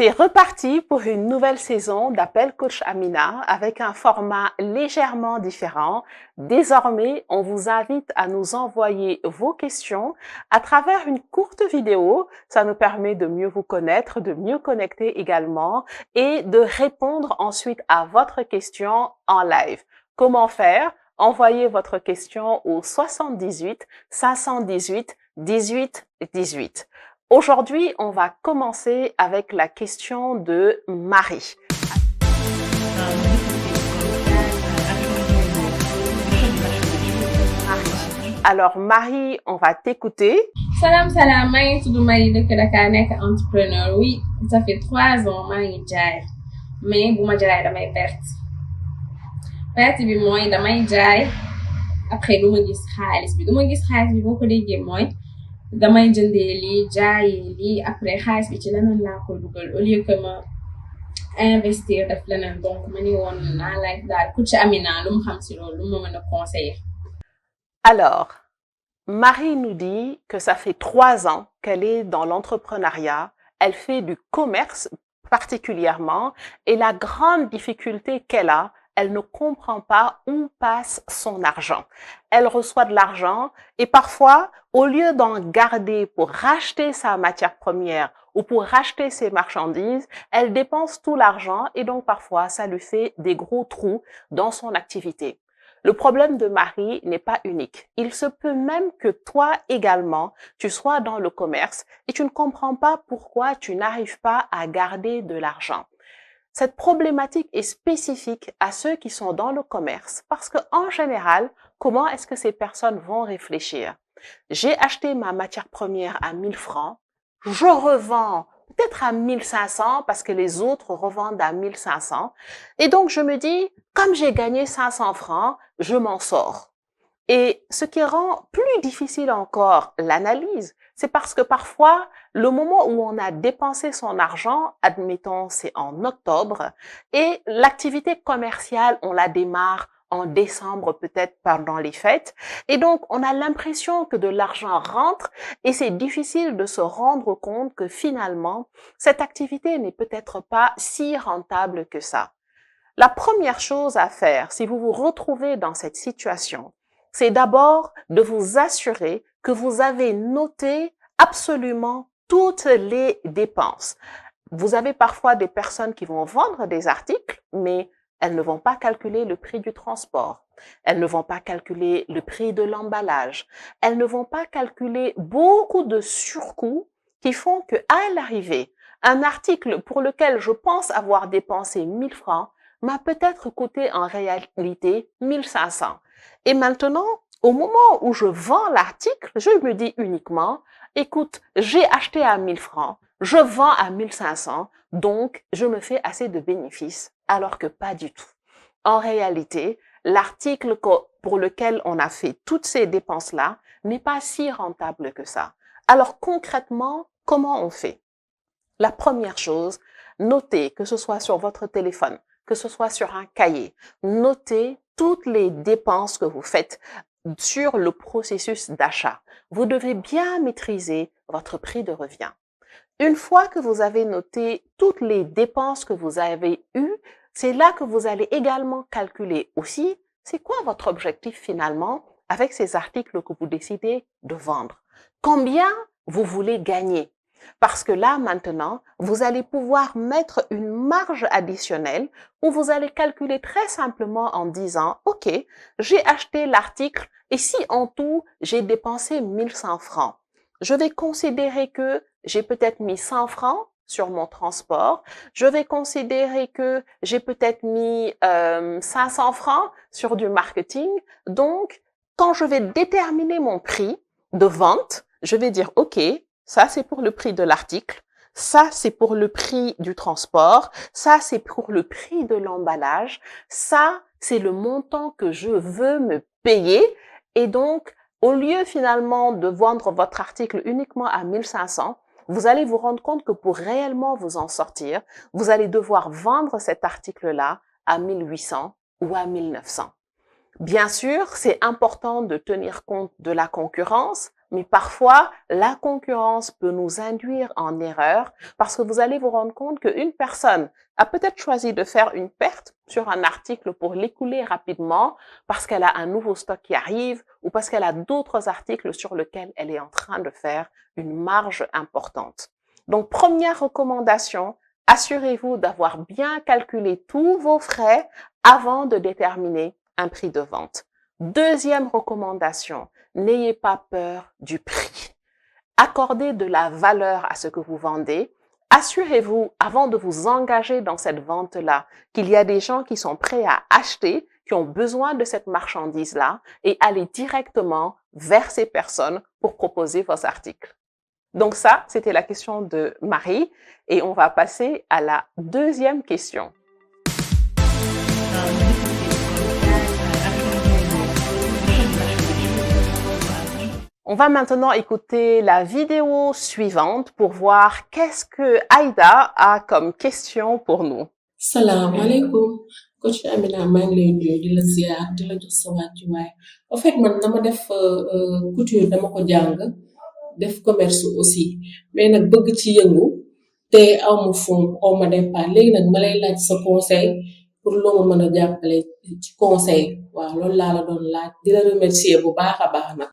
C'est reparti pour une nouvelle saison d'Appel Coach Amina avec un format légèrement différent. Désormais, on vous invite à nous envoyer vos questions à travers une courte vidéo. Ça nous permet de mieux vous connaître, de mieux connecter également et de répondre ensuite à votre question en live. Comment faire? Envoyez votre question au 78 518 18 18. Aujourd'hui, on va commencer avec la question de Marie. Alors Marie, on va t'écouter. Salam salam, maa ngi tudd Marie dëkk Dakar nekk entrepreneur. Oui, ça fait 3 ans maa ngi jaay mais bu ma jaay damay perte bi mooy damay jaay après du ma gis xaalis bi boo ko déggee mooy damay jëndee lii jaayee lii après xaalis bi ci leneen laa ko dugal au lieu que ma investir def leneen. Donc ma ni woon naa like daal Coach Amina lu mu xam si loolu lu ma mën a conseiller. Alors, Marie nous dit que ça fait 3 ans qu'elle est dans l'entrepreneuriat. Elle fait du commerce particulièrement et la grande difficulté qu'elle a, elle ne comprend pas où passe son argent. Elle reçoit de l'argent et parfois, au lieu d'en garder pour racheter sa matière première ou pour racheter ses marchandises, elle dépense tout l'argent et donc parfois, ça lui fait des gros trous dans son activité. Le problème de Marie n'est pas unique. Il se peut même que toi également, tu sois dans le commerce et tu ne comprends pas pourquoi tu n'arrives pas à garder de l'argent. Cette problématique est spécifique à ceux qui sont dans le commerce parce que, en général, comment est-ce que ces personnes vont réfléchir? J'ai acheté ma matière première à 1000 francs, je revends peut-être à 1500 parce que les autres revendent à 1500. Et donc, je me dis, comme j'ai gagné 500 francs, je m'en sors. Et ce qui rend plus difficile encore l'analyse, c'est parce que parfois, le moment où on a dépensé son argent, admettons, c'est en octobre, et l'activité commerciale, on la démarre en décembre, peut-être pendant les fêtes. Et donc, on a l'impression que de l'argent rentre et c'est difficile de se rendre compte que finalement, cette activité n'est peut-être pas si rentable que ça. La première chose à faire, si vous vous retrouvez dans cette situation, c'est d'abord de vous assurer que vous avez noté absolument toutes les dépenses. Vous avez parfois des personnes qui vont vendre des articles, mais elles ne vont pas calculer le prix du transport. Elles ne vont pas calculer le prix de l'emballage. Elles ne vont pas calculer beaucoup de surcoûts qui font que, à l'arrivée, un article pour lequel je pense avoir dépensé 1000 francs m'a peut-être coûté en réalité 1500. Et maintenant, au moment où je vends l'article, je me dis uniquement, écoute, j'ai acheté à 1000 francs, je vends à 1500, donc je me fais assez de bénéfices, alors que pas du tout. En réalité, l'article pour lequel on a fait toutes ces dépenses-là n'est pas si rentable que ça. Alors concrètement, comment on fait? La première chose, notez, que ce soit sur votre téléphone, que ce soit sur un cahier, notez toutes les dépenses que vous faites sur le processus d'achat. Vous devez bien maîtriser votre prix de revient. Une fois que vous avez noté toutes les dépenses que vous avez eues, c'est là que vous allez également calculer aussi c'est quoi votre objectif finalement avec ces articles que vous décidez de vendre. Combien vous voulez gagner? Parce que là, maintenant, vous allez pouvoir mettre une marge additionnelle où vous allez calculer très simplement en disant, OK, j'ai acheté l'article et si en tout, j'ai dépensé 1100 francs, je vais considérer que j'ai peut-être mis 100 francs sur mon transport, je vais considérer que j'ai peut-être mis 500 francs sur du marketing. Donc, quand je vais déterminer mon prix de vente, je vais dire, OK, ça, c'est pour le prix de l'article. Ça, c'est pour le prix du transport. Ça, c'est pour le prix de l'emballage. Ça, c'est le montant que je veux me payer. Et donc, au lieu finalement de vendre votre article uniquement à 1500, vous allez vous rendre compte que pour réellement vous en sortir, vous allez devoir vendre cet article-là à 1800 ou à 1900. Bien sûr, c'est important de tenir compte de la concurrence, mais parfois, la concurrence peut nous induire en erreur parce que vous allez vous rendre compte qu'une personne a peut-être choisi de faire une perte sur un article pour l'écouler rapidement parce qu'elle a un nouveau stock qui arrive ou parce qu'elle a d'autres articles sur lesquels elle est en train de faire une marge importante. Donc, première recommandation, assurez-vous d'avoir bien calculé tous vos frais avant de déterminer un prix de vente. Deuxième recommandation, n'ayez pas peur du prix. Accordez de la valeur à ce que vous vendez. Assurez-vous, avant de vous engager dans cette vente-là, qu'il y a des gens qui sont prêts à acheter, qui ont besoin de cette marchandise-là, et allez directement vers ces personnes pour proposer vos articles. Donc ça, c'était la question de Marie, et on va passer à la deuxième question. On va maintenant écouter la vidéo suivante pour voir qu'est-ce que Aïda a comme question pour nous. Salam alaikum. Coach Amina maa ngi lay nuyu di la ziar di la jox sa wàccuwaay. En fait man dama def couture dama ko jàng def commerce aussi mais nag bëgg ci yëngu te awma fond awma départ léegi nag ma lay laaj sa conseil pour loo ma mën a jàppale ci conseil waaw loolu laa la doon laaj di la remercier bu baax a baax nag.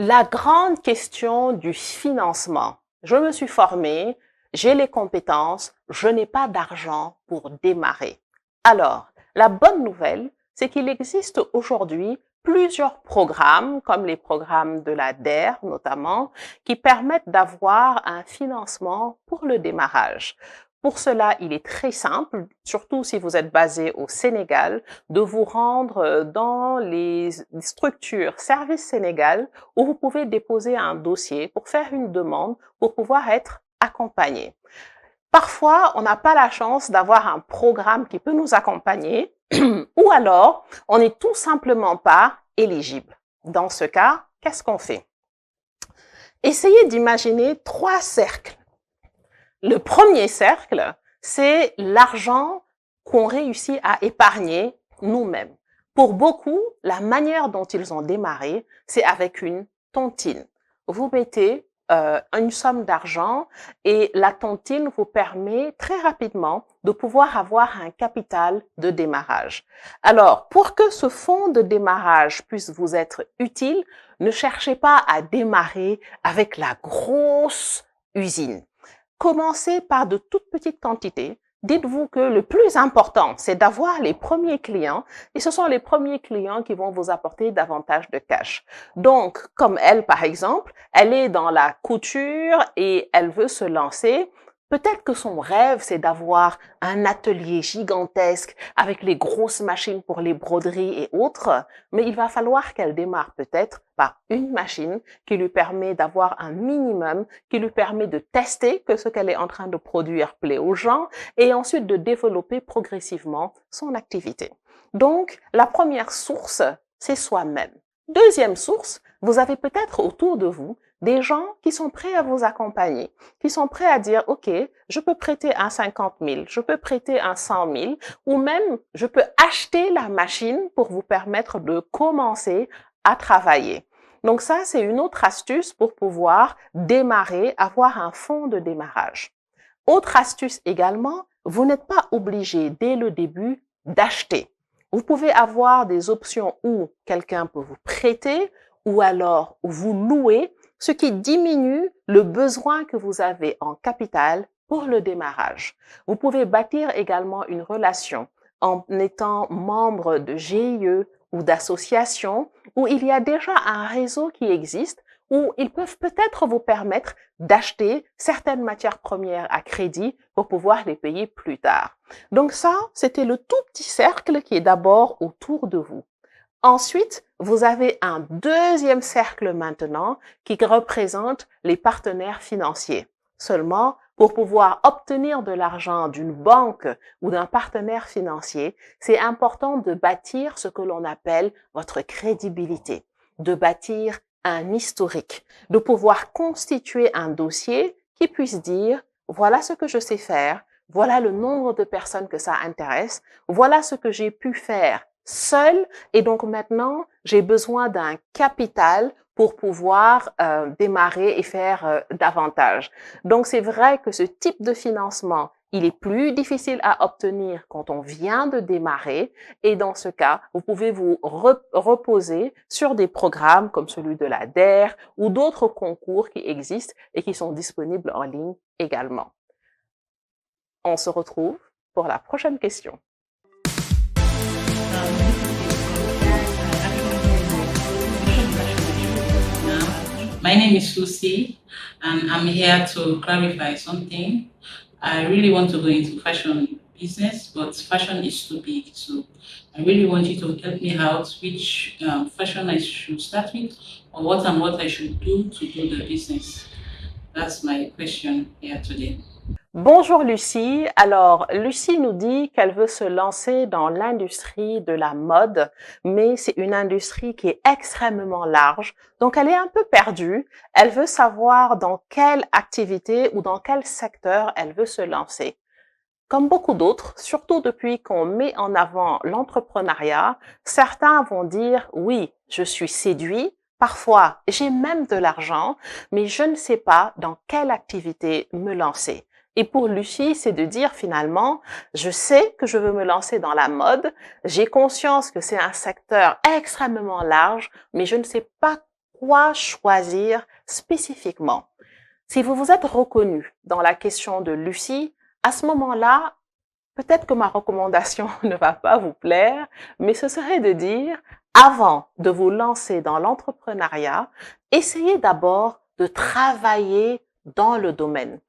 La grande question du financement. Je me suis formée, j'ai les compétences, je n'ai pas d'argent pour démarrer. Alors, la bonne nouvelle, c'est qu'il existe aujourd'hui plusieurs programmes, comme les programmes de la DER notamment, qui permettent d'avoir un financement pour le démarrage. Pour cela, il est très simple, surtout si vous êtes basé au Sénégal, de vous rendre dans les structures Service Sénégal où vous pouvez déposer un dossier pour faire une demande pour pouvoir être accompagné. Parfois, on n'a pas la chance d'avoir un programme qui peut nous accompagner ou alors on n'est tout simplement pas éligible. Dans ce cas, qu'est-ce qu'on fait? Essayez d'imaginer 3 cercles. Le premier cercle, c'est l'argent qu'on réussit à épargner nous-mêmes. Pour beaucoup, la manière dont ils ont démarré, c'est avec une tontine. Vous mettez une somme d'argent et la tontine vous permet très rapidement de pouvoir avoir un capital de démarrage. Alors, pour que ce fonds de démarrage puisse vous être utile, ne cherchez pas à démarrer avec la grosse usine. Commencez par de toutes petites quantités. Dites-vous que le plus important, c'est d'avoir les premiers clients et ce sont les premiers clients qui vont vous apporter davantage de cash. Donc, comme elle, par exemple, elle est dans la couture et elle veut se lancer. Peut-être que son rêve, c'est d'avoir un atelier gigantesque avec les grosses machines pour les broderies et autres, mais il va falloir qu'elle démarre peut-être par une machine qui lui permet d'avoir un minimum, qui lui permet de tester que ce qu'elle est en train de produire plaît aux gens et ensuite de développer progressivement son activité. Donc, la première source, c'est soi-même. Deuxième source, vous avez peut-être autour de vous des gens qui sont prêts à vous accompagner, qui sont prêts à dire, OK, je peux prêter un 50 000, je peux prêter un 100 000, ou même je peux acheter la machine pour vous permettre de commencer à travailler. Donc ça, c'est une autre astuce pour pouvoir démarrer, avoir un fonds de démarrage. Autre astuce également, vous n'êtes pas obligé dès le début d'acheter. Vous pouvez avoir des options où quelqu'un peut vous prêter ou alors vous louer, ce qui diminue le besoin que vous avez en capital pour le démarrage. Vous pouvez bâtir également une relation en étant membre de GIE ou d'associations où il y a déjà un réseau qui existe, où ils peuvent peut-être vous permettre d'acheter certaines matières premières à crédit pour pouvoir les payer plus tard. Donc ça, c'était le tout petit cercle qui est d'abord autour de vous. Ensuite, vous avez un deuxième cercle maintenant qui représente les partenaires financiers. Seulement, pour pouvoir obtenir de l'argent d'une banque ou d'un partenaire financier, c'est important de bâtir ce que l'on appelle votre crédibilité, de bâtir un historique, de pouvoir constituer un dossier qui puisse dire « voilà ce que je sais faire, voilà le nombre de personnes que ça intéresse, voilà ce que j'ai pu faire seul et donc maintenant j'ai besoin d'un capital pour pouvoir démarrer et faire davantage. Donc, c'est vrai que ce type de financement, il est plus difficile à obtenir quand on vient de démarrer. Et dans ce cas, vous pouvez vous reposer sur des programmes comme celui de la DER ou d'autres concours qui existent et qui sont disponibles en ligne également. On se retrouve pour la prochaine question. My name is Lucy, and I'm here to clarify something. I really want to go into fashion business, but fashion is too big. So I really want you to help me out which fashion I should start with, or what and what I should do to do the business. That's my question here today. Bonjour Lucie. Alors, Lucie nous dit qu'elle veut se lancer dans l'industrie de la mode, mais c'est une industrie qui est extrêmement large. Donc, elle est un peu perdue. Elle veut savoir dans quelle activité ou dans quel secteur elle veut se lancer. Comme beaucoup d'autres, surtout depuis qu'on met en avant l'entrepreneuriat, certains vont dire « oui, je suis séduit ». Parfois, j'ai même de l'argent, mais je ne sais pas dans quelle activité me lancer. Et pour Lucie, c'est de dire finalement, je sais que je veux me lancer dans la mode, j'ai conscience que c'est un secteur extrêmement large, mais je ne sais pas quoi choisir spécifiquement. Si vous vous êtes reconnu dans la question de Lucie, à ce moment-là, peut-être que ma recommandation ne va pas vous plaire, mais ce serait de dire, avant de vous lancer dans l'entrepreneuriat, essayez d'abord de travailler dans le domaine.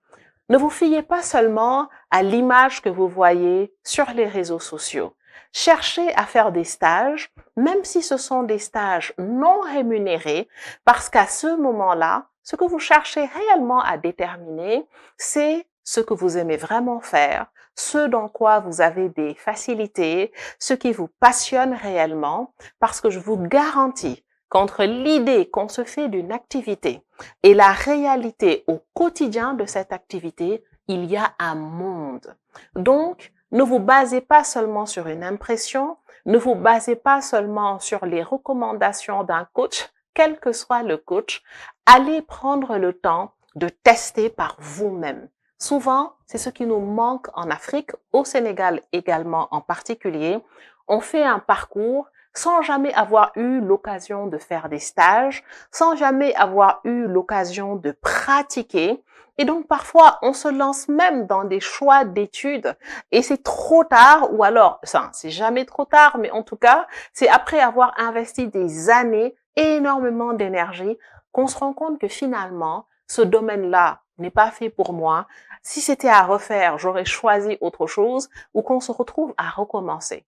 Ne vous fiez pas seulement à l'image que vous voyez sur les réseaux sociaux. Cherchez à faire des stages, même si ce sont des stages non rémunérés, parce qu'à ce moment-là, ce que vous cherchez réellement à déterminer, c'est ce que vous aimez vraiment faire, ce dans quoi vous avez des facilités, ce qui vous passionne réellement, parce que je vous garantis qu'entre l'idée qu'on se fait d'une activité et la réalité au quotidien de cette activité, il y a un monde. Donc, ne vous basez pas seulement sur une impression, ne vous basez pas seulement sur les recommandations d'un coach, quel que soit le coach, allez prendre le temps de tester par vous-même. Souvent, c'est ce qui nous manque en Afrique, au Sénégal également en particulier. On fait un parcours sans jamais avoir eu l'occasion de faire des stages, sans jamais avoir eu l'occasion de pratiquer. Et donc, parfois, on se lance même dans des choix d'études et c'est trop tard, ou alors, ça, c'est jamais trop tard, mais en tout cas, c'est après avoir investi des années, énormément d'énergie, qu'on se rend compte que finalement, ce domaine-là n'est pas fait pour moi. Si c'était à refaire, j'aurais choisi autre chose, ou qu'on se retrouve à recommencer.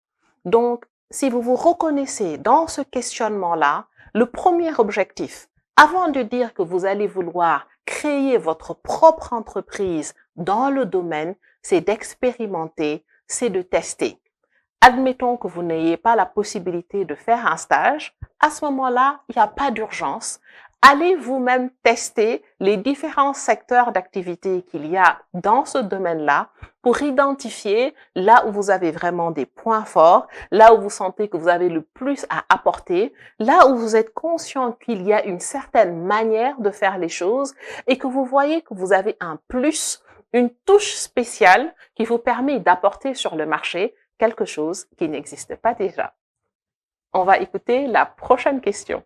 Donc, si vous vous reconnaissez dans ce questionnement-là, le premier objectif, avant de dire que vous allez vouloir créer votre propre entreprise dans le domaine, c'est d'expérimenter, c'est de tester. Admettons que vous n'ayez pas la possibilité de faire un stage. À ce moment-là, il n'y a pas d'urgence. Allez vous-même tester les différents secteurs d'activité qu'il y a dans ce domaine-là pour identifier là où vous avez vraiment des points forts, là où vous sentez que vous avez le plus à apporter, là où vous êtes conscient qu'il y a une certaine manière de faire les choses et que vous voyez que vous avez un plus, une touche spéciale qui vous permet d'apporter sur le marché quelque chose qui n'existe pas déjà. On va écouter la prochaine question.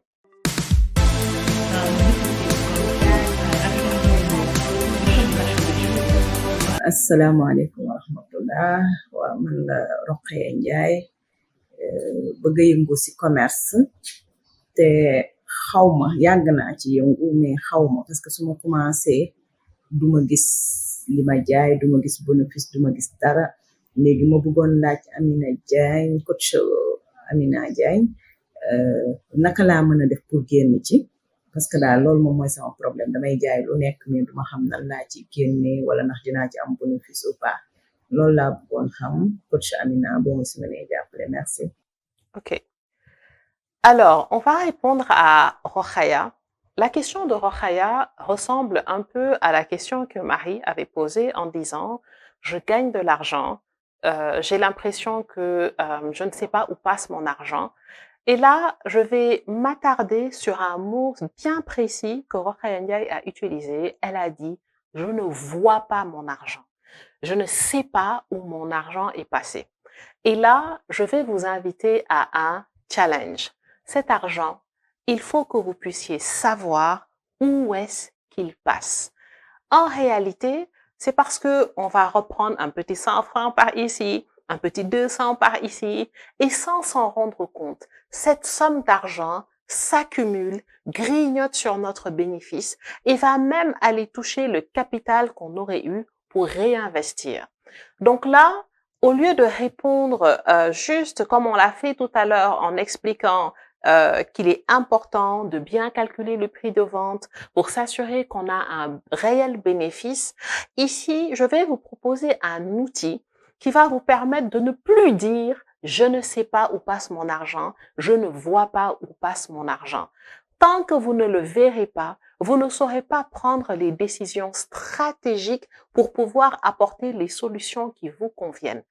asalaamaaleykum wa rahmatullah waa man la Rokhaya Ndiaye bëgg a yëngu ci commerce te xawma yàgg naa ci yëngu mais xawma parce que su ma commencé duma gis li ma jaay duma gis bénéfice duma gis dara léegi ma bëggoon laaj Amina Diagne coach Amina Diagne naka laa mën a def pour génn ci parce que daal loolu moom mooy sama problème damay jaay lu nekk mais duma xam nan laa ci génne wala ndax dinaa ci am bénéfice ou pas loolu laa bëggoon xam coach Amina boo ma si mënee jàppale merci. Ok. Alors, on va répondre à Rokhaya. La question de Rokhaya ressemble un peu à la question que Marie avait posée en disant « Je gagne de l'argent, j'ai l'impression que je ne sais pas où passe mon argent ». Et là, je vais m'attarder sur un mot bien précis que Rokhaya Ndiaye a utilisé. Elle a dit « je ne vois pas mon argent. Je ne sais pas où mon argent est passé ». Et là, je vais vous inviter à un challenge. Cet argent, il faut que vous puissiez savoir où est-ce qu'il passe. En réalité, c'est parce que on va reprendre un petit 100 francs par ici, un petit 200 par ici, et sans s'en rendre compte, cette somme d'argent s'accumule, grignote sur notre bénéfice et va même aller toucher le capital qu'on aurait eu pour réinvestir. Donc là, au lieu de répondre juste comme on l'a fait tout à l'heure en expliquant qu'il est important de bien calculer le prix de vente pour s'assurer qu'on a un réel bénéfice, ici, je vais vous proposer un outil qui va vous permettre de ne plus dire « je ne sais pas où passe mon argent, je ne vois pas où passe mon argent ». Tant que vous ne le verrez pas, vous ne saurez pas prendre les décisions stratégiques pour pouvoir apporter les solutions qui vous conviennent.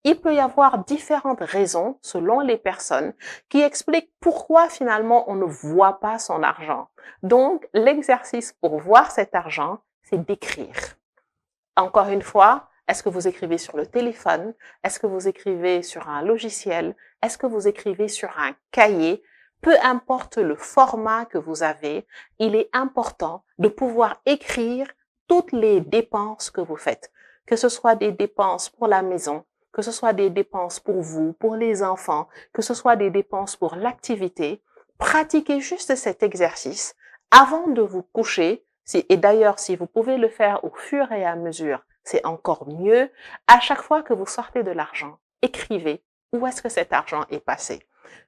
Il peut y avoir différentes raisons, selon les personnes, qui expliquent pourquoi finalement on ne voit pas son argent. Donc, l'exercice pour voir cet argent, c'est d'écrire. Encore une fois, est-ce que vous écrivez sur le téléphone? Est-ce que vous écrivez sur un logiciel? Est-ce que vous écrivez sur un cahier? Peu importe le format que vous avez, il est important de pouvoir écrire toutes les dépenses que vous faites, que ce soit des dépenses pour la maison, que ce soit des dépenses pour vous, pour les enfants, que ce soit des dépenses pour l'activité. Pratiquez juste cet exercice avant de vous coucher. Et d'ailleurs, si vous pouvez le faire au fur et à mesure, c'est encore mieux. À chaque fois que vous sortez de l'argent, écrivez où est-ce que cet argent est passé.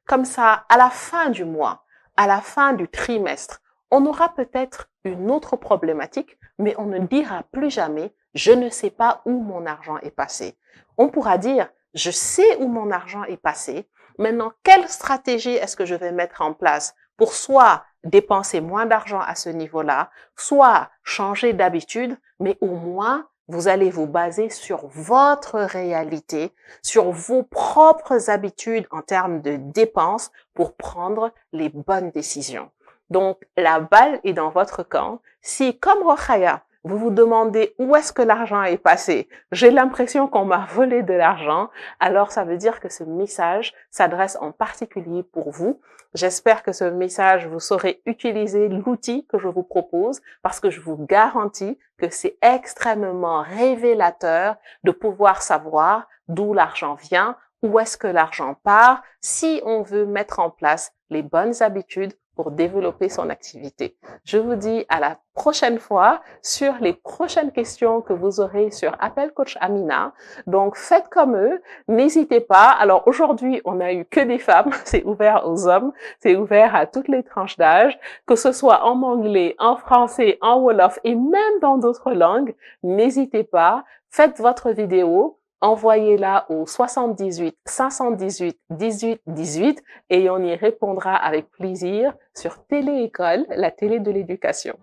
Comme ça, à la fin du mois, à la fin du trimestre, on aura peut-être une autre problématique, mais on ne dira plus jamais « je ne sais pas où mon argent est passé ». On pourra dire « je sais où mon argent est passé, maintenant quelle stratégie est-ce que je vais mettre en place pour soit dépenser moins d'argent à ce niveau-là, soit changer d'habitude, mais au moins vous allez vous baser sur votre réalité, sur vos propres habitudes en termes de dépenses pour prendre les bonnes décisions. Donc, la balle est dans votre camp. Si, comme Rokhaya, vous vous demandez où est-ce que l'argent est passé, j'ai l'impression qu'on m'a volé de l'argent, alors ça veut dire que ce message s'adresse en particulier pour vous. J'espère que ce message, vous saurez utiliser l'outil que je vous propose parce que je vous garantis que c'est extrêmement révélateur de pouvoir savoir d'où l'argent vient, où est-ce que l'argent part, si on veut mettre en place les bonnes habitudes pour développer son activité. Je vous dis à la prochaine fois sur les prochaines questions que vous aurez sur Appel Coach Amina. Donc, faites comme eux, n'hésitez pas. Alors, aujourd'hui, on n'a eu que des femmes, c'est ouvert aux hommes, c'est ouvert à toutes les tranches d'âge, que ce soit en anglais, en français, en wolof et même dans d'autres langues. N'hésitez pas, faites votre vidéo, envoyez-la au 78 518 18 18 et on y répondra avec plaisir sur Télé École, la télé de l'éducation.